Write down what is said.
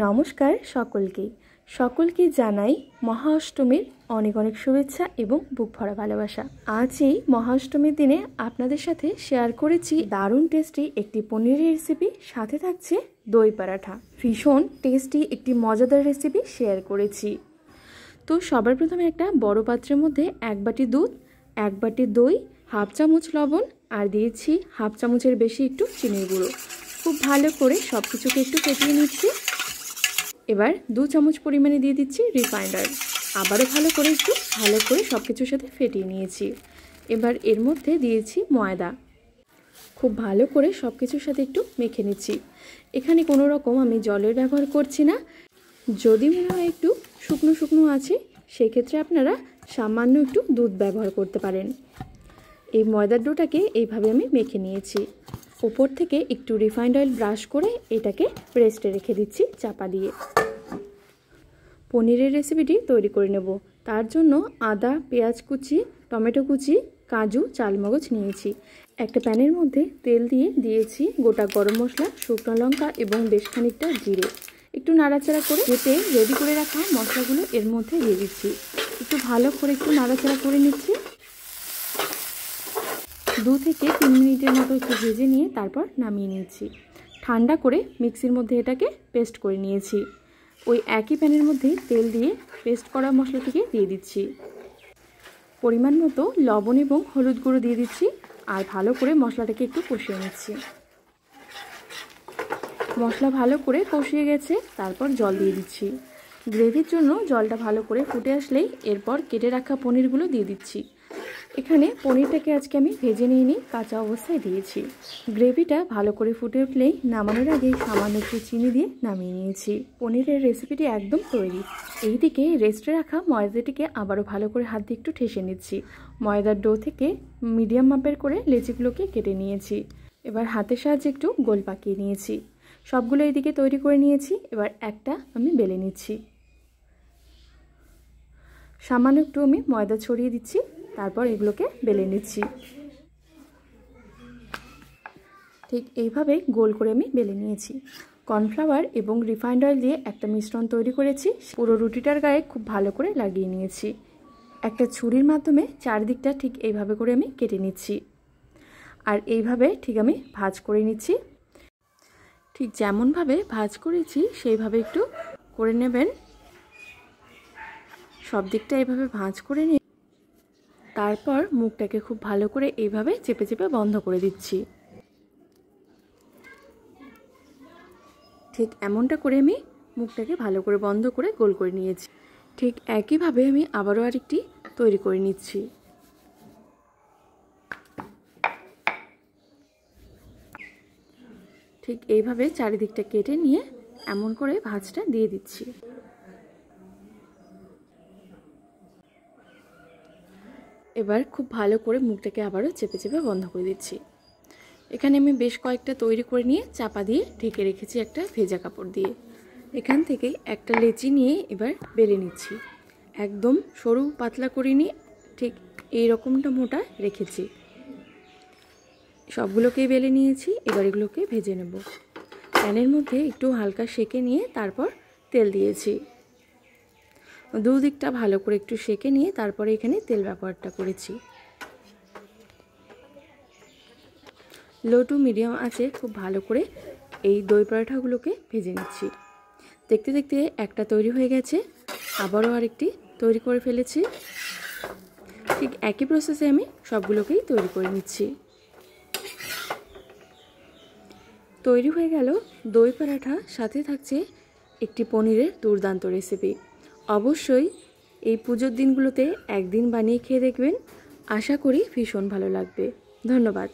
নমস্কার সকলকে জানাই মহা অষ্টমীর অনেক অনেক শুভেচ্ছা এবং বুক ভরা ভালোবাসা। আজ এই মহা অষ্টমীর দিনে আপনাদের সাথে শেয়ার করেছি দারুণ টেস্টি একটি পনিরের রেসিপি, সাথে থাকছে দই পরাঠা। ভীষণ টেস্টি একটি মজাদার রেসিপি শেয়ার করেছি। তো সবার প্রথমে একটা বড় পাত্রের মধ্যে 1 বাটি দুধ, 1 বাটি দই, হাফ চামচ লবণ আর দিয়েছি হাফ চামচের বেশি একটু চিনির গুঁড়ো। খুব ভালো করে সব কিছুকে একটু ফেটিয়ে নিচ্ছি। এবার 2 চামচ পরিমাণে দিয়ে দিচ্ছি রিফাইন্ড অয়েল। আবারও ভালো করে সব কিছুর সাথে ফেটিয়ে নিয়েছি। এবার এর মধ্যে দিয়েছি ময়দা। খুব ভালো করে সব কিছুর সাথে একটু মেখে নিচ্ছি। এখানে কোনো রকম আমি জলের ব্যবহার করছি না। যদি মনে হয় একটু শুকনো শুকনো আছে, সেক্ষেত্রে আপনারা সামান্য একটু দুধ ব্যবহার করতে পারেন। এই ময়দার ডোটাকে এইভাবে আমি মেখে নিয়েছি। উপর থেকে একটু রিফাইন্ড অয়েল ব্রাশ করে এটাকে রেস্টে রেখে দিচ্ছি চাপা দিয়ে। পনিরের রেসিপিটি তৈরি করে নেব। তার জন্য আদা, পেঁয়াজ কুচি, টমেটো কুচি, কাজু, চালমগজ নিয়েছি। একটা প্যানের মধ্যে তেল দিয়ে দিয়েছি গোটা গরম মশলা, শুকনো লঙ্কা এবং বেশ খানিকটা জিরে। একটু নাড়াচাড়া করে কেটে রেডি করে রাখা মশলাগুলো এর মধ্যে দিয়ে দিচ্ছি। একটু ভালো করে একটু নাড়াচাড়া করে নিচ্ছি। 2 থেকে 3 মিনিটের মতো একটু ভেজে নিয়ে তারপর নামিয়ে নিয়েছি। ঠান্ডা করে মিক্সির মধ্যে এটাকে পেস্ট করে নিয়েছি। ওই একই প্যানের মধ্যে তেল দিয়ে পেস্ট করা মশলাটিকে দিয়ে দিচ্ছি। পরিমাণ মতো লবণ এবং হলুদ গুঁড়ো দিয়ে দিচ্ছি আর ভালো করে মশলাটাকে একটু কষিয়ে নিচ্ছি। মশলা ভালো করে কষিয়ে গেছে, তারপর জল দিয়ে দিচ্ছি। গ্রেভির জন্য জলটা ভালো করে ফুটে আসলেই এরপর কেটে রাখা পনিরগুলো দিয়ে দিচ্ছি। এখানে পনিরটাকে আজকে আমি ভেজে নিয়ে কাঁচা অবস্থায় দিয়েছি। গ্রেভিটা ভালো করে ফুটে উঠলেই নামানোর আগে সামান্য একটু চিনি দিয়ে নামিয়ে নিয়েছি। পনিরের রেসিপিটি একদম তৈরি। এইদিকে রেস্টে রাখা ময়দাটিকে আবারও ভালো করে হাত দিয়ে একটু ঠেসে নিচ্ছি। ময়দার ডো থেকে মিডিয়াম মাপের করে লেচিগুলোকে কেটে নিয়েছি। এবার হাতের সাহায্যে একটু গোল পাকিয়ে নিয়েছি। সবগুলো এইদিকে তৈরি করে নিয়েছি। এবার একটা আমি বেলে নিচ্ছি। সামান্য একটু আমি ময়দা ছড়িয়ে দিচ্ছি, তারপর এগুলোকে বেলে নিচ্ছি। ঠিক এইভাবে গোল করে আমি বেলে নিয়েছি। কর্নফ্লাওয়ার এবং রিফাইন্ড অয়েল দিয়ে একটা মিশ্রণ তৈরি করেছি। পুরো রুটিটার গায়ে খুব ভালো করে লাগিয়ে নিয়েছি। একটা ছুরির মাধ্যমে চারদিকটা ঠিক এইভাবে করে আমি কেটে নিচ্ছি। আর এইভাবে ঠিক আমি ভাঁজ করে নিচ্ছি। ঠিক যেমনভাবে ভাঁজ করেছি সেইভাবে একটু করে নেবেন। সব দিকটা এইভাবে ভাঁজ করে নিয়ে তারপর মুখটাকে খুব ভালো করে এইভাবে চেপে চেপে বন্ধ করে দিচ্ছি। ঠিক এমনটা করে আমি মুখটাকে ভালো করে বন্ধ করে গোল করে নিয়েছি। ঠিক একইভাবে আমি আবারও আরেকটি তৈরি করে নিচ্ছি। ঠিক এইভাবে চারিদিকটা কেটে নিয়ে এমন করে ভাঁজটা দিয়ে দিচ্ছি। এবার খুব ভালো করে মুখটাকে আবারও চেপে চেপে বন্ধ করে দিচ্ছি। এখানে আমি বেশ কয়েকটা তৈরি করে নিয়ে চাপা দিয়ে ঢেকে রেখেছি একটা ভেজা কাপড় দিয়ে। এখান থেকে একটা লেচি নিয়ে এবার বেলে নিচ্ছি। একদম সরু পাতলা করিনি, ঠিক এই রকমটা মোটা রেখেছি। সবগুলোকেই বেলে নিয়েছি। এবার এগুলোকে ভেজে নেব। প্যানের মধ্যে একটু হালকা সেঁকে নিয়ে তারপর তেল দিয়েছি। দুদিকটা ভালো করে একটু সেঁকে নিয়ে তারপরে এখানে তেল ব্যবহারটা করেছি। লো টু মিডিয়াম আছে খুব ভালো করে এই দই পরোটাগুলোকে ভেজে নিচ্ছি। দেখতে দেখতে একটা তৈরি হয়ে গেছে, আবারও আরেকটি তৈরি করে ফেলেছি। ঠিক একই প্রসেসে আমি সবগুলোকেই তৈরি করে নিচ্ছি। তৈরি হয়ে গেল দই পরাঠা, সাথে থাকছে একটি পনিরের দুর্দান্ত রেসিপি। অবশ্যই এই পুজোর দিনগুলোতে একদিন বানিয়ে খেয়ে দেখবেন। আশা করি ভীষণ ভালো লাগবে। ধন্যবাদ।